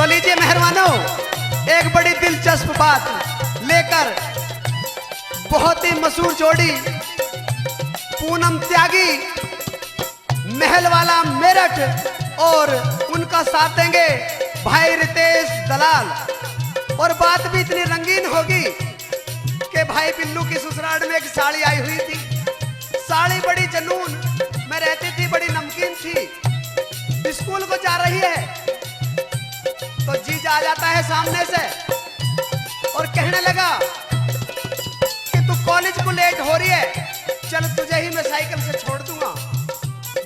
तो लीजिए मेहरबानों, एक बड़ी दिलचस्प बात लेकर बहुत ही मशहूर जोड़ी पूनम त्यागी महल वाला मेरठ और उनका साथ देंगे भाई रितेश दलाल। और बात भी इतनी रंगीन होगी कि भाई बिल्लू की ससुराल में एक साड़ी आई हुई थी। साड़ी बड़ी जनून में रहती थी, बड़ी नमकीन थी। स्कूल को जा रही है तो जीजा आ जाता है सामने से और कहने लगा कि तू कॉलेज को लेट हो रही है, चल तुझे ही मैं साइकिल से छोड़ दूंगा।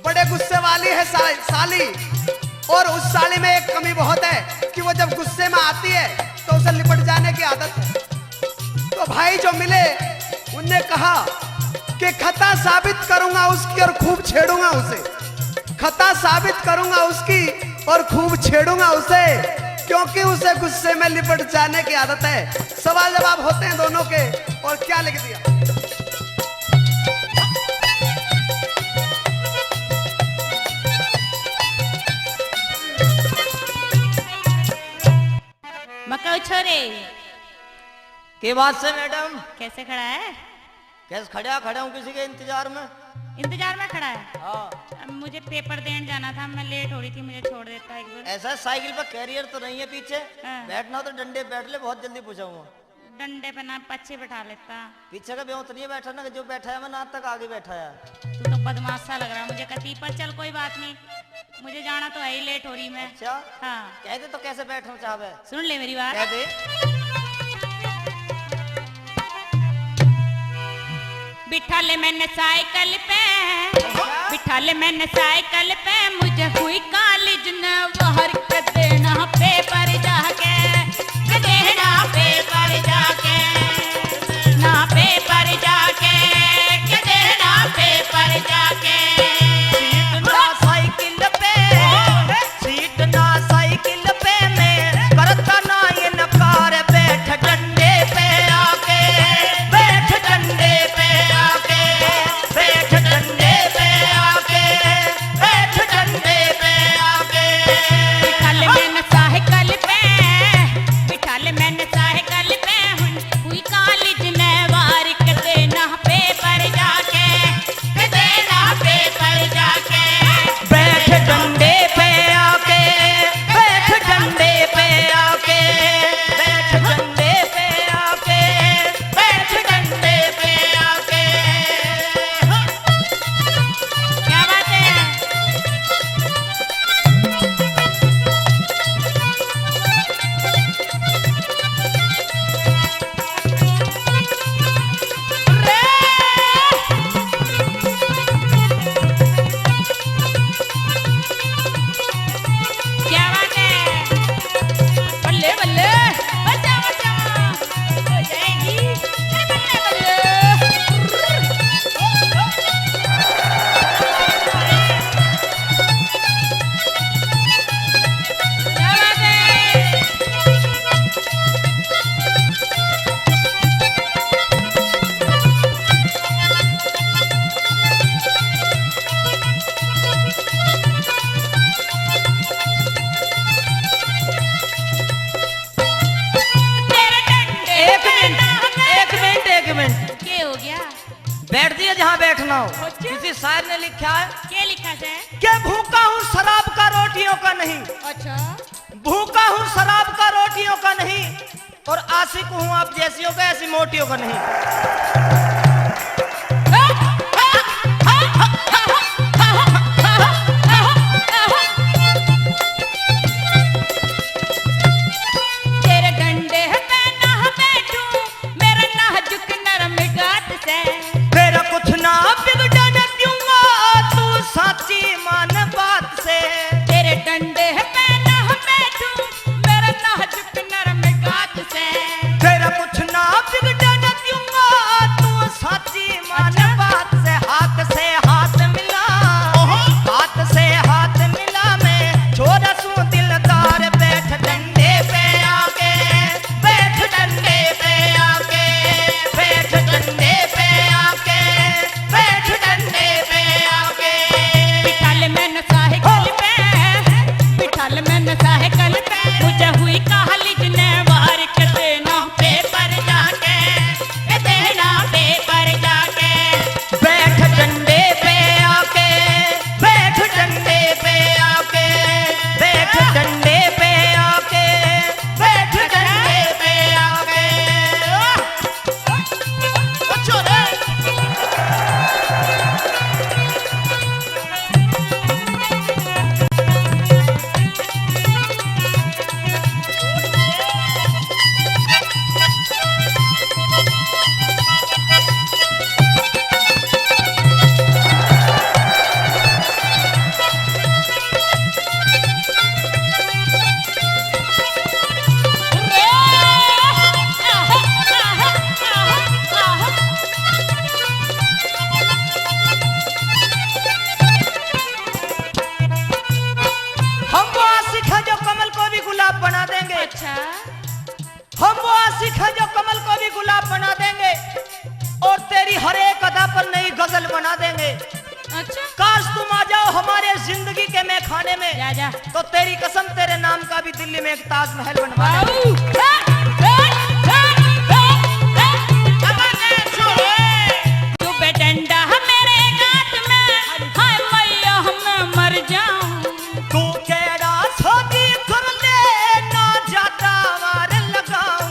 बड़े गुस्से वाली है साली, और उस साली में एक कमी बहुत है कि वो जब गुस्से में आती है तो उसे लिपट जाने की आदत है। तो भाई जो मिले उनने कहा कि खता साबित करूंगा उसकी और खूब छेड़ूंगा उसे, खता साबित करूंगा उसकी और खूब छेड़ूंगा उसे, क्योंकि उसे गुस्से में लिपट जाने की आदत है। सवाल जवाब होते हैं दोनों के। और क्या लिख दिया? मक्का छोरे के बात से मैडम? कैसे खड़ा है? कैसे खड़ा हूँ किसी के इंतजार में। इंतजार में खड़ा है? हाँ। अब मुझे पेपर देने जाना था, मैं लेट हो रही थी, मुझे छोड़ देता एक बार। ऐसा साइकिल पर कैरियर तो नहीं है पीछे? हाँ। बैठना तो डंडे बैठ ले, बहुत जल्दी पूछाऊंगा। डंडे पे ना पीछे बैठा लेता। पीछे का बेहोत नहीं बैठा ना, जो बैठा है मैं ना तक आगे बैठा है। तू तो बदमाश सा लग रहा है मुझे। कती पर चल कोई बात नहीं, मुझे जाना तो है ही, लेट हो रही मैं। अच्छा हाँ कह दे तो कैसे बैठना चाहे? सुन ले मेरी बात। कह दे। बिठा ले मैंने साइकिल पे, बिठा ले मैंने साइकिल पे, मुझे हुई कॉलेज न बाहर के देना पेपर जाके, के देना पेपर जाके, ना पेपर जाके, के देना पेपर जाके। सीट ना साइकिल पे, सीट ना साइकिल पे मैं करता ना ये नकार, बैठ डंडे पे आके, बैठ डंडे पे आके, बैठ डंडे पे आके, बैठ डंडे पे आके। बिठा ले मैंने साइकिल पे, बिठा ले मैंने साइकिल पे, हुई कॉलेज ने वार के देना पेपर जाके, के देना पेपर जाके। बैठ डंडे पे आके, बैठ डंडे पे आके, बैठ डंडे पे आके, बैठ डंडे पे आके। क्या बात है? क्या बात है? बल्ले बल्ले, बच्चा बच्चा हो जाएगी। अरे बल्ले बल्ले। क्या बात है? तेरे डंडे एक पे मिनट, ना एक मिनट, एक मिनट। क्या हो गया? बैठ दिया जहाँ बैठना हो। अच्छा। किसी शायर ने लिखा है क्या लिखा है? कि भूखा हूँ शराब का रोटियों का नहीं, अच्छा भूखा हूँ शराब का रोटियों का नहीं, और आशिक हूँ आप जैसियों का, ऐसी मोटियों का नहीं। तेरे डंडे पे ना बैठूं, मेरा नाजुक नरम गात से। तेरा कुछ ना बिगड़ने दूंगा, तू साची मान बात से। तेरे डंडे पे ना बैठूं, मेरा नाजुक नरम गात से। तेरा कुछ ना बिगड़ने दूंगा, तू आशिक है जो कमल को भी गुलाब बना देंगे। अच्छा हम वो आशिक है जो कमल को भी गुलाब बना देंगे और तेरी हर एक अदा पर नई गजल बना देंगे। अच्छा काश तुम आ जाओ हमारे जिंदगी के मैं खाने में, जा जा तो तेरी कसम तेरे नाम का भी दिल्ली में एक ताजमहल बनवा देंगे। चुबे डंडा मेरे गात में, हाय मैया मैं मर जाऊं। तू केड़ा सोची कर ले ना जाता वार लगाऊं।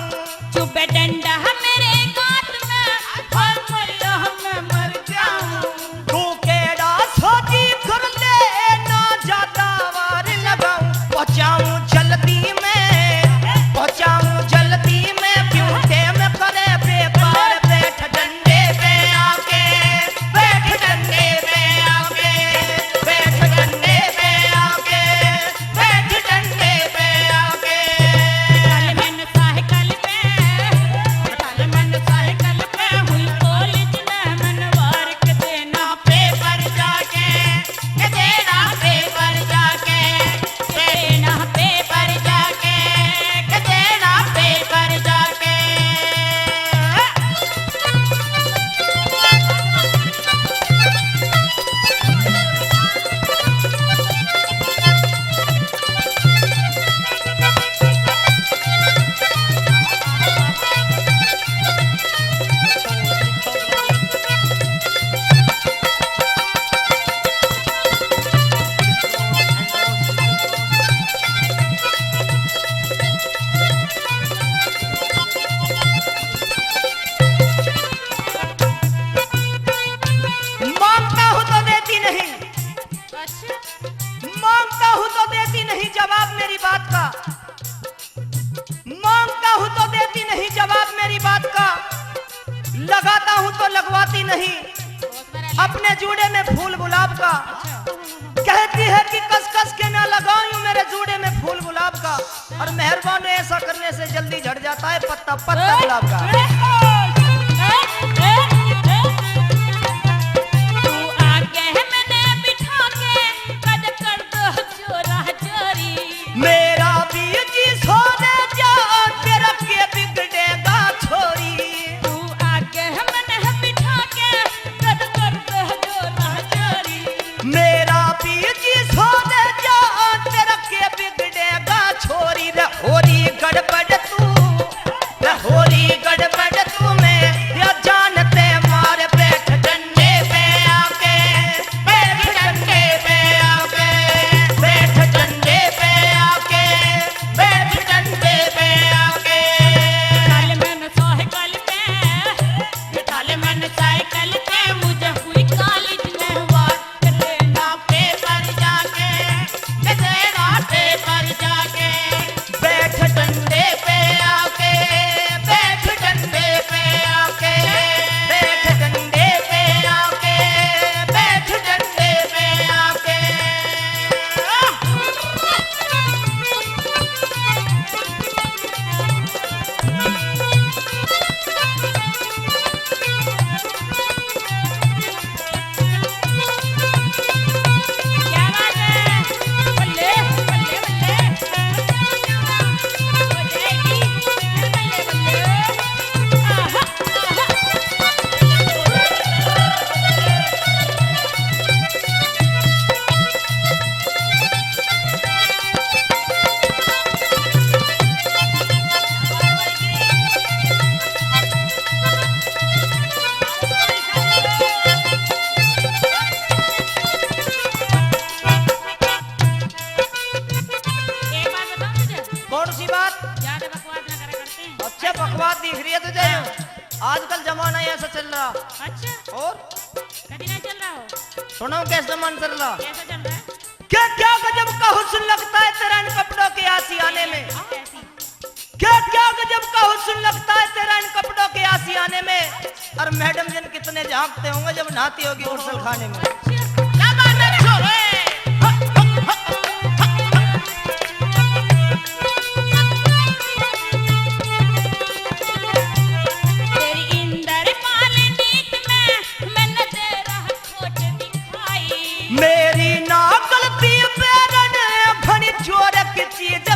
चुबे डंडा मेरे गात में, हाय मैया मैं मर जाऊं। तू केड़ा सोची कर ले ना जाता वार लगाऊं। पहुंचाऊं जल्दी में, पहुंचाऊं जल्दी में, ब्यूटे में करे बेपार। बैठ डंडे पे आके, बैठ डंडे पे आके, बैठ डंडे पे आके, बैठ डंडे पे आके। कल मैंने साइकिल पे, कल मैंने साइकिल पे हुई कॉलेज में मनवार के देना पेपर जाके, के देना पेपर जाके, देना पेपर जाके, के देना पेपर जाके। मांगता हूं तो देती नहीं, अच्छा मांगता हूं तो देती नहीं जवाब मेरी बात का। मांगता हूं तो देती नहीं जवाब मेरी बात का। लगाता हूं तो लगवाती नहीं अपने जूड़े में फूल गुलाब का। कहती है कि कस कस के ना लगाऊं मेरे जूड़े में फूल गुलाब का। और मेहरबान ऐसा करने से जल्दी झड़ जाता है पत्ता पत्ता गुलाब का। तू आगे है मैंने बिठा के, कद कर दो चोरा चोरी। मेरा बीजी सोने जा तेरा के बिगड़ेगा छोरी। तू आगे है मैंने बिठा के, कद कर दो चोरा चोरी। मेरा बीजी सोने जा तेरा के बिगड़ेगा छोरी। रहोरी गड़बड़ तू, रहोरी गड़बड़ तू में या जानते मार। बैठ डंडे पे आके, बैठ डंडे पे आके, बैठ डंडे पे आके, बैठ डंडे पे आके। कल मैंने साइकिल पे, कल मैंने साइकिल पे मुझे हुई कॉलेज में वार के देना पेपर जाके, के देना पेपर जाके। बैठ डंडे पे आके, बैठ डंडे पे आके, बैठ डंडे पे आके, बैठ डंडे पे आके। क्या बात है? बल्ले बल्ले बल्ले हो जाएगी, बल्ले बल्ले। आहा एक बात बताओ मुझे, कौन सी बात? ज्यादा बकवास ना करा करते हैं। अच्छा बकवास दिख रही है तुझे? आजकल जमाना ऐसा चल रहा। अच्छा और कभी नहीं चल रहा हो, सुनो कैसे मन चल रहा। कैसा चल रहा है? क्या क्या गजब का हुस्न लगता है तेरा इन कपड़ों के आसियाने में। कैसी? क्या क्या गजब का हुस्न लगता है तेरा इन कपड़ों के आसियाने में। और मैडम जिन कितने झांकते होंगे जब नहाती होगी गुसल खाने में। क्या बात है छोरे? तेरी इंदर पाल नीत में मैंने तेरा खोट दिखाई। मेरी ना गलती पैरन घनी चोर की चीज